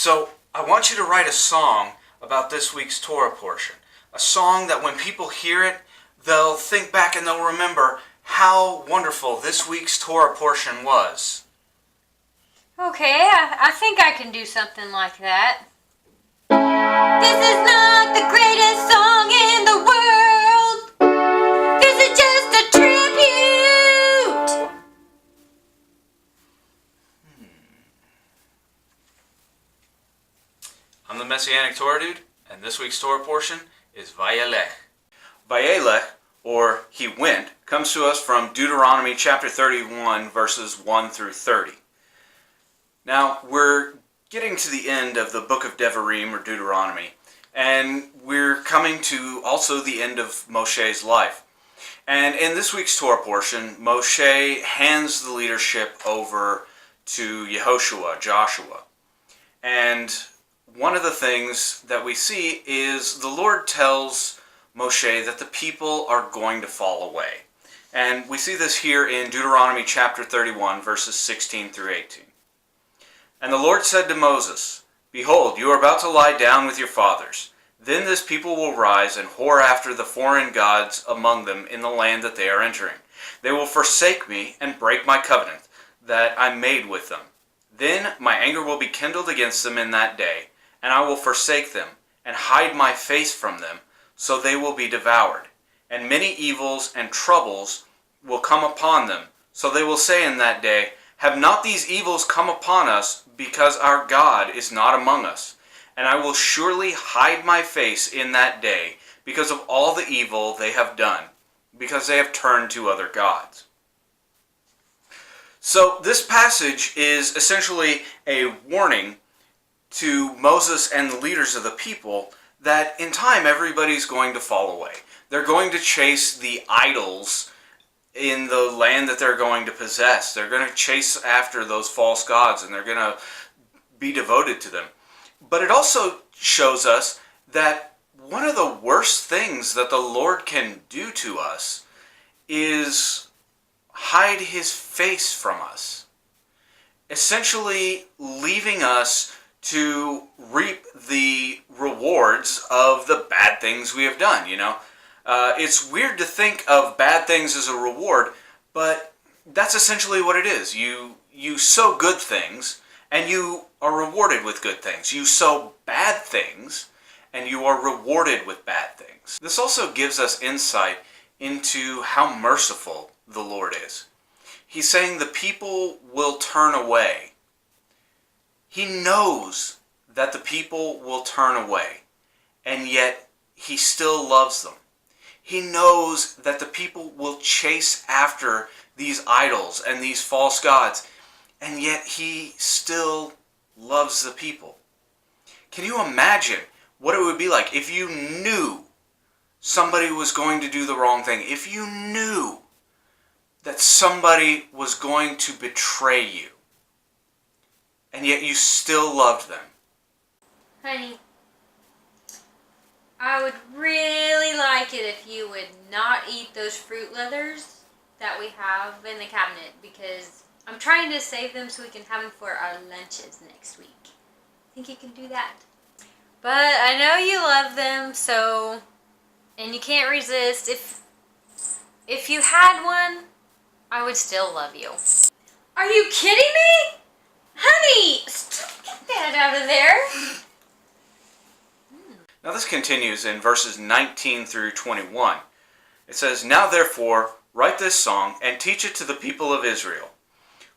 So I want you to write a song about this week's Torah portion. A song that when people hear it, they'll think back and they'll remember how wonderful this week's Torah portion was. Okay, I think I can do something like that. This is not the greatest song in the world. This is just a tribute. I'm the Messianic Torah dude, and this week's Torah portion is Vayelech. Vayelech, or he went, comes to us from Deuteronomy chapter 31, verses 1 through 30. Now, we're getting to the end of the book of Devarim, or Deuteronomy, and we're coming to also the end of Moshe's life. And in this week's Torah portion, Moshe hands the leadership over to Joshua. And one of the things that we see is the Lord tells Moshe that the people are going to fall away. And we see this here in Deuteronomy chapter 31, verses 16 through 18. And the Lord said to Moses, "Behold, you are about to lie down with your fathers. Then this people will rise and whore after the foreign gods among them in the land that they are entering. They will forsake me and break my covenant that I made with them. Then my anger will be kindled against them in that day, and I will forsake them and hide my face from them, so they will be devoured. And many evils and troubles will come upon them. So they will say in that day, have not these evils come upon us because our God is not among us? And I will surely hide my face in that day because of all the evil they have done, because they have turned to other gods." So this passage is essentially a warning to Moses and the leaders of the people that in time everybody's going to fall away. They're going to chase the idols in the land that they're going to possess. They're going to chase after those false gods and they're going to be devoted to them. But it also shows us that one of the worst things that the Lord can do to us is hide his face from us, essentially leaving us to reap the rewards of the bad things we have done, It's weird to think of bad things as a reward, but that's essentially what it is. You sow good things, and you are rewarded with good things. You sow bad things, and you are rewarded with bad things. This also gives us insight into how merciful the Lord is. He's saying the people will turn away. He knows that the people will turn away, and yet he still loves them. He knows that the people will chase after these idols and these false gods, and yet he still loves the people. Can you imagine what it would be like if you knew somebody was going to do the wrong thing? If you knew that somebody was going to betray you, and yet you still loved them? Honey, I would really like it if you would not eat those fruit leathers that we have in the cabinet, because I'm trying to save them so we can have them for our lunches next week. Think you can do that? But I know you love them, and you can't resist. If you had one, I would still love you. Are you kidding me? Honey, get that out of there. Now this continues in verses 19 through 21. It says, "Now therefore write this song and teach it to the people of Israel.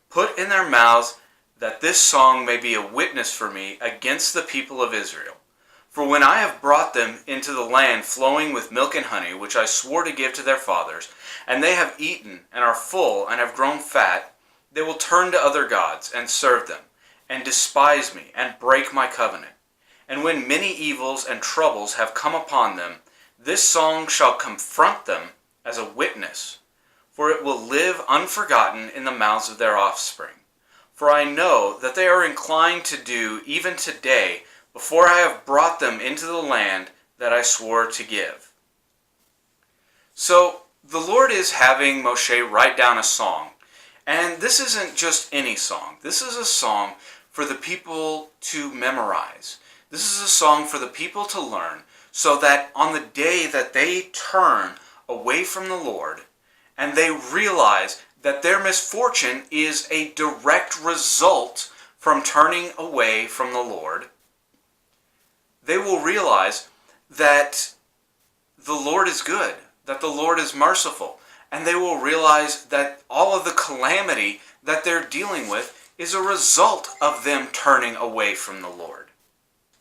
Put in their mouths that this song may be a witness for me against the people of Israel. For when I have brought them into the land flowing with milk and honey, which I swore to give to their fathers, and they have eaten and are full and have grown fat, they will turn to other gods and serve them, and despise me and break my covenant. And when many evils and troubles have come upon them, this song shall confront them as a witness, for it will live unforgotten in the mouths of their offspring. For I know that they are inclined to do even today, before I have brought them into the land that I swore to give." So the Lord is having Moshe write down a song. And this isn't just any song. This is a song for the people to memorize. This is a song for the people to learn, so that on the day that they turn away from the Lord and they realize that their misfortune is a direct result from turning away from the Lord, they will realize that the Lord is good, that the Lord is merciful, and they will realize that all of the calamity that they're dealing with is a result of them turning away from the Lord.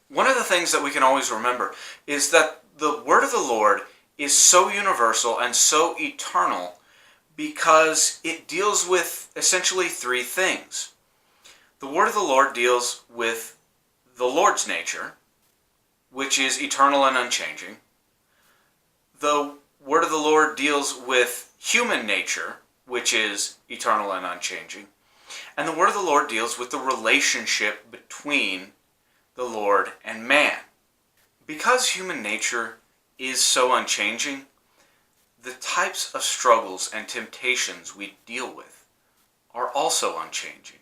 One of the things that we can always remember is that the word of the Lord is so universal and so eternal because it deals with essentially three things. The word of the Lord deals with the Lord's nature, which is eternal and unchanging. The word of the Lord deals with human nature, which is eternal and unchanging. And the word of the Lord deals with the relationship between the Lord and man. Because human nature is so unchanging, the types of struggles and temptations we deal with are also unchanging.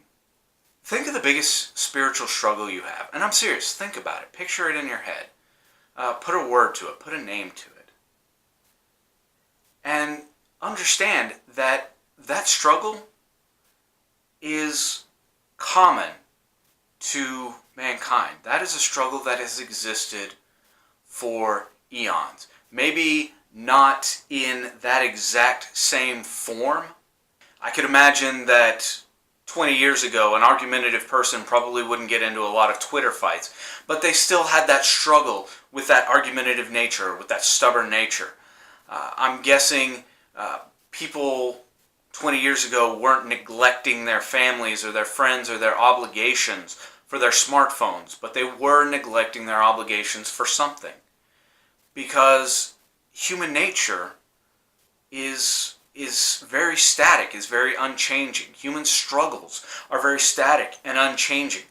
Think of the biggest spiritual struggle you have. And I'm serious, think about it. Picture it in your head. Put a word to it. Put a name to it. And understand that that struggle is common to mankind. That is a struggle that has existed for eons. Maybe not in that exact same form. I could imagine that 20 years ago, an argumentative person probably wouldn't get into a lot of Twitter fights, but they still had that struggle with that argumentative nature, with that stubborn nature. I'm guessing people 20 years ago weren't neglecting their families or their friends or their obligations for their smartphones, but they were neglecting their obligations for something. Because human nature is very static, is very unchanging. Human struggles are very static and unchanging.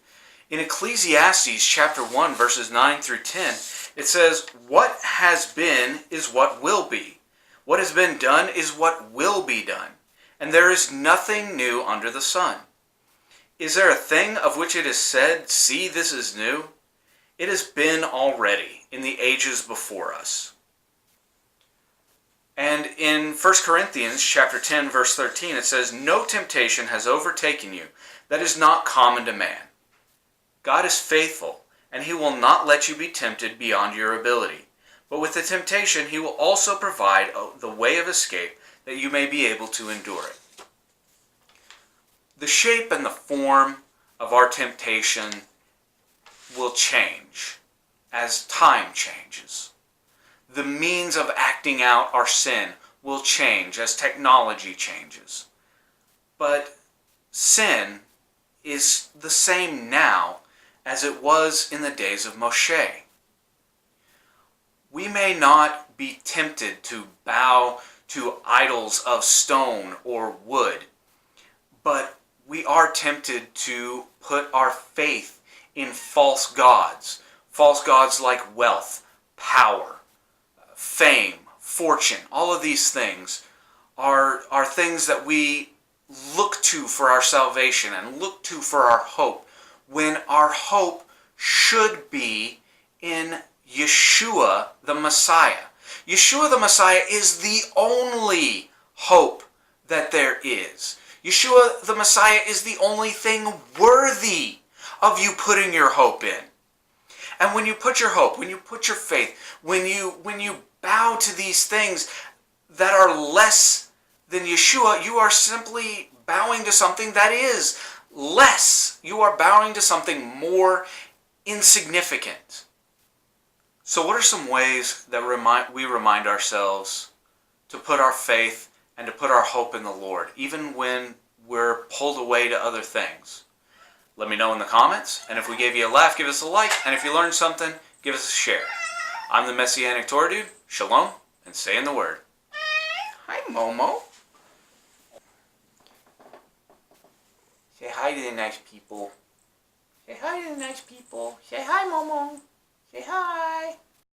In Ecclesiastes chapter 1, verses 9 through 10, it says, "What has been is what will be. What has been done is what will be done. And there is nothing new under the sun. Is there a thing of which it is said, 'See, this is new'? It has been already in the ages before us." And in 1 Corinthians chapter 10, verse 13, it says, "No temptation has overtaken you that is not common to man. God is faithful, and he will not let you be tempted beyond your ability. But with the temptation, he will also provide the way of escape that you may be able to endure it." The shape and the form of our temptation will change as time changes. The means of acting out our sin will change as technology changes. But sin is the same now as it was in the days of Moshe. We may not be tempted to bow to idols of stone or wood, but we are tempted to put our faith in false gods like wealth, power, fame, fortune. All of these things are things that we look to for our salvation and look to for our hope, when our hope should be in Yeshua the Messiah. Yeshua the Messiah is the only hope that there is. Yeshua the Messiah is the only thing worthy of you putting your hope in. And when you put your hope, when you put your faith, when you bow to these things that are less than Yeshua, you are simply bowing to something that is less. You are bowing to something more insignificant. So what are some ways that we remind ourselves to put our faith and to put our hope in the Lord, even when we're pulled away to other things? Let me know in the comments, and if we gave you a laugh, give us a like, and if you learned something, give us a share. I'm the Messianic Torah dude. Shalom, and stay in the Word. Hi, Momo. Say hi to the nice people. Say hi to the nice people. Say hi, Momo. Say hi.